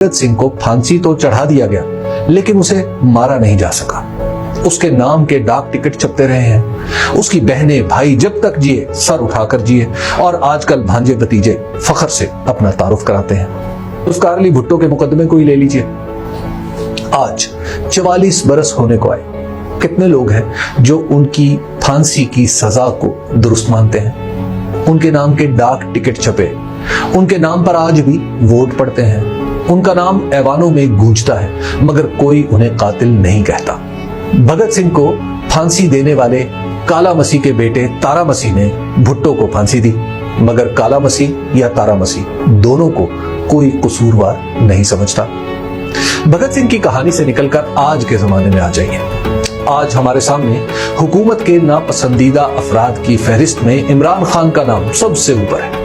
भगत सिंह को फांसी तो चढ़ा दिया गया, लेकिन उसे मारा नहीं जा सका। उसके नाम के डाक टिकट छपते रहे हैं। उसकी बहनें भाई जब तक जिए सर उठाकर जिए, और आजकल भांजे भतीजे फख्र से अपना तारुफ कराते हैं। उस कारली भुट्टो के मुकदमे को ही ले लीजिए। आज 44 बरस होने को आए, कितने लोग हैं जो उनकी फांसी की सजा को दुरुस्त मानते हैं। उनके नाम के डाक टिकट छपे, उनके नाम पर आज भी वोट पड़ते हैं, उनका नाम ऐवानों में गूंजता है, मगर कोई उन्हें कातिल नहीं कहता। भगत सिंह को फांसी देने वाले काला मसीह के बेटे तारा मसीह ने भुट्टो को फांसी दी, मगर काला मसीह या तारा मसीह दोनों को कोई कसूरवार नहीं समझता। भगत सिंह की कहानी से निकलकर आज के जमाने में आ जाइए। आज हमारे सामने हुकूमत के नापसंदीदा अफराद की फहरिस्त में इमरान खान का नाम सबसे ऊपर है।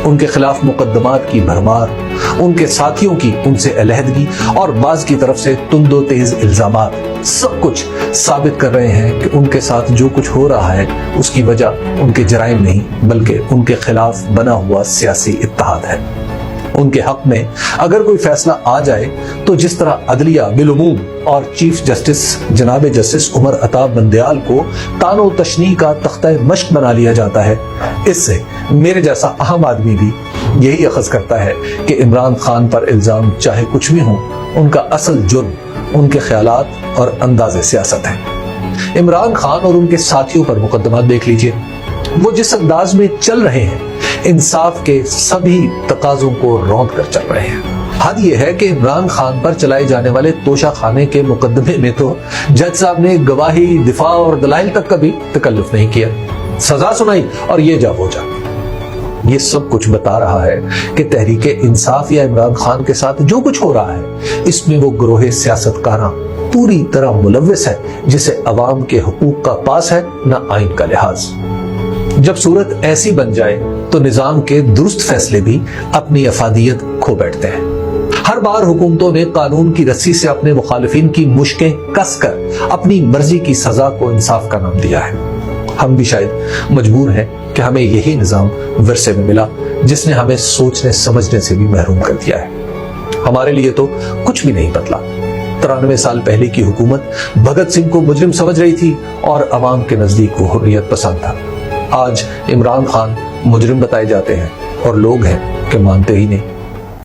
उनके खिलाफ मुकदमात की भरमार, उनके साथियों की उनसे अलहदगी और बाज की तरफ से तुंदो तेज इल्जामात सब कुछ साबित कर रहे हैं कि उनके साथ जो कुछ हो रहा है उसकी वजह उनके जराइम नहीं, बल्कि उनके खिलाफ बना हुआ सियासी इत्तेहाद है। उनके हक में अगर कोई फैसला आ जाए तो जिस तरह अदलिया बिलुमूम और चीफ जस्टिस जनाब जस्टिस उमर अताब बंदयाल को तानो तशनी का तख्ता मश्क बना लिया जाता है, इससे मेरे जैसा अहम आदमी भी यही अखज़ करता है कि इमरान खान पर इल्जाम चाहे कुछ भी हो, उनका असल जुर्म उनके ख्यालात और अंदाज़े सियासत है। इमरान खान और उनके साथियों पर मुकदमा देख लीजिए। वो जिस अंदाज में चल रहे हैं, इंसाफ के सभी तकाजों को रौंद कर चल रहे हैं। हद ये है कि इमरान खान पर चलाए जाने वाले तोशा खाने के मुकदमे में तो जज साहब ने गवाही, दिफा और दलाइल तक का भी तकल्लुफ नहीं किया, सजा सुनाई और ये जा वो जा। ये सब कुछ बता रहा है कि तहरीके इंसाफ या इमरान खान के साथ जो कुछ हो रहा है, इसमें वो ग्रोह सियासतकारा पूरी तरह मुलव्विस है, जिसे अवाम के हुकूक का पास है न आइन का लिहाज। जब सूरत ऐसी बन जाए तो निजाम के दुरुस्त फैसले भी अपनी अफादियत खो बैठते हैं। हर बार हुकूमतों ने कानून की रस्सी से अपने मुखालिफिन की मुश्कें कसकर अपनी मर्जी की सजा को इंसाफ का नाम दिया है। हम भी शायद मजबूर हैं कि हमें यही निजाम विरसे में मिला, जिसने हमें सोचने समझने से भी महरूम कर दिया है। हमारे लिए तो कुछ भी नहीं बदला। 93 साल पहले की हुकूमत भगत सिंह को मुजरिम समझ रही थी और अवाम के नजदीक वो हुर्रियत पसंद था। आज इमरान खान मुजरिम बताए जाते हैं और लोग हैं कि मानते ही नहीं।